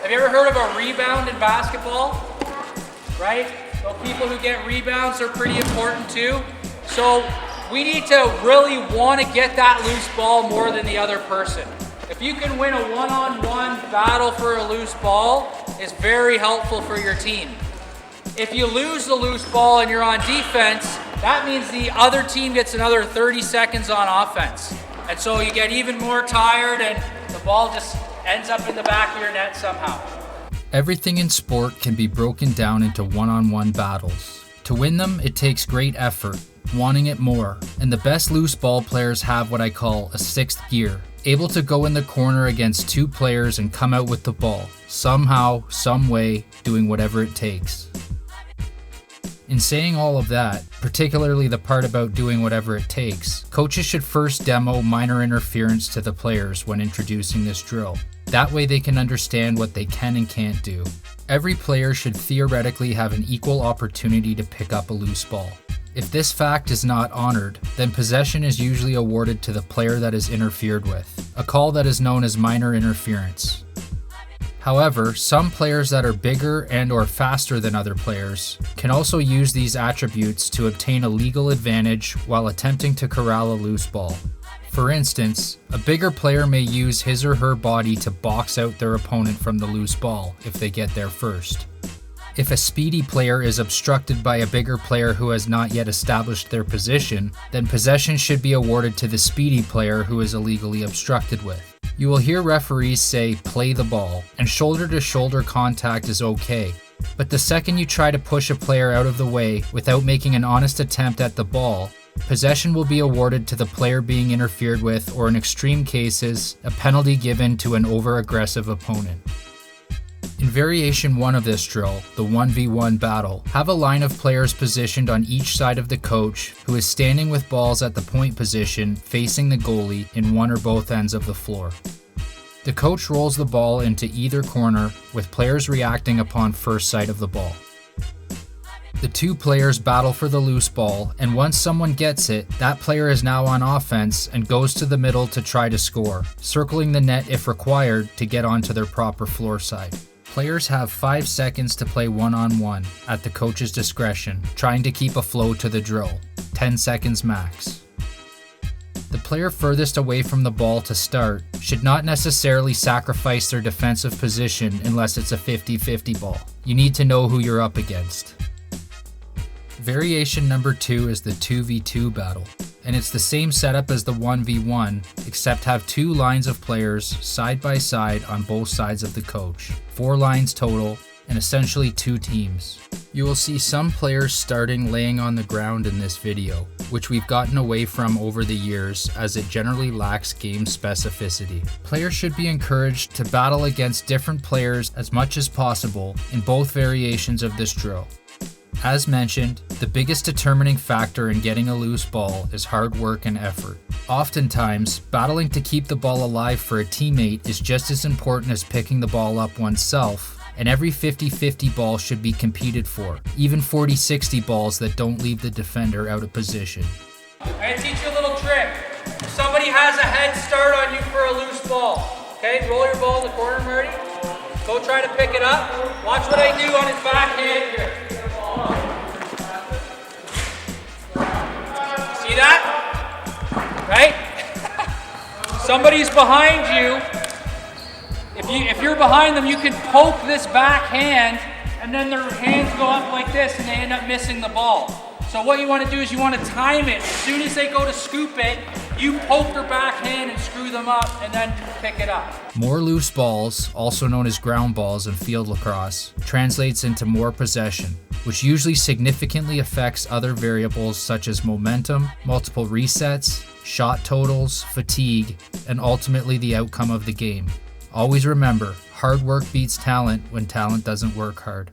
Have you ever heard of a rebound in basketball? Right? So people who get rebounds are pretty important too. So we need to really want to get that loose ball more than the other person. If you can win a one-on-one battle for a loose ball, it's very helpful for your team. If you lose the loose ball and you're on defense, that means the other team gets another 30 seconds on offense. And so you get even more tired and the ball just ends up in the back of your net somehow. Everything in sport can be broken down into one-on-one battles. To win them, it takes great effort, wanting it more, and the best loose ball players have what I call a sixth gear, able to go in the corner against two players and come out with the ball, somehow, some way, doing whatever it takes. In saying all of that, particularly the part about doing whatever it takes, coaches should first demo minor interference to the players when introducing this drill. That way they can understand what they can and can't do. Every player should theoretically have an equal opportunity to pick up a loose ball. If this fact is not honored, then possession is usually awarded to the player that is interfered with, a call that is known as minor interference. However, some players that are bigger and or faster than other players can also use these attributes to obtain a legal advantage while attempting to corral a loose ball. For instance, a bigger player may use his or her body to box out their opponent from the loose ball if they get there first. If a speedy player is obstructed by a bigger player who has not yet established their position, then possession should be awarded to the speedy player who is illegally obstructed with. You will hear referees say, "play the ball," and shoulder-to-shoulder contact is okay. But the second you try to push a player out of the way without making an honest attempt at the ball, possession will be awarded to the player being interfered with, or in extreme cases, a penalty given to an over-aggressive opponent. In variation 1 of this drill, the 1v1 battle, have a line of players positioned on each side of the coach who is standing with balls at the point position facing the goalie in one or both ends of the floor. The coach rolls the ball into either corner with players reacting upon first sight of the ball. The two players battle for the loose ball, and once someone gets it, that player is now on offense and goes to the middle to try to score, circling the net if required to get onto their proper floor side. Players have 5 seconds to play one-on-one at the coach's discretion, trying to keep a flow to the drill, 10 seconds max. The player furthest away from the ball to start should not necessarily sacrifice their defensive position unless it's a 50-50 ball. You need to know who you're up against. Variation number 2 is the 2v2 battle, and it's the same setup as the 1v1, except have 2 lines of players side by side on both sides of the coach, 4 lines total, and essentially 2 teams. You will see some players starting laying on the ground in this video, which we've gotten away from over the years as it generally lacks game specificity. Players should be encouraged to battle against different players as much as possible in both variations of this drill. As mentioned, the biggest determining factor in getting a loose ball is hard work and effort. Oftentimes, battling to keep the ball alive for a teammate is just as important as picking the ball up oneself, and every 50-50 ball should be competed for, even 40-60 balls that don't leave the defender out of position. I'm going to teach you a little trick. If somebody has a head start on you for a loose ball, okay, roll your ball in the corner, Marty. Go try to pick it up. Watch what I do on his backhand here. See that? Right? Somebody's behind you. If you're behind them, you can poke this backhand, and then their hands go up like this, and they end up missing the ball. So what you want to do is you want to time it. As soon as they go to scoop it, you poke their backhand and screw them up, and then pick it up. More loose balls, also known as ground balls in field lacrosse, translates into more possession, which usually significantly affects other variables such as momentum, multiple resets, shot totals, fatigue, and ultimately the outcome of the game. Always remember, hard work beats talent when talent doesn't work hard.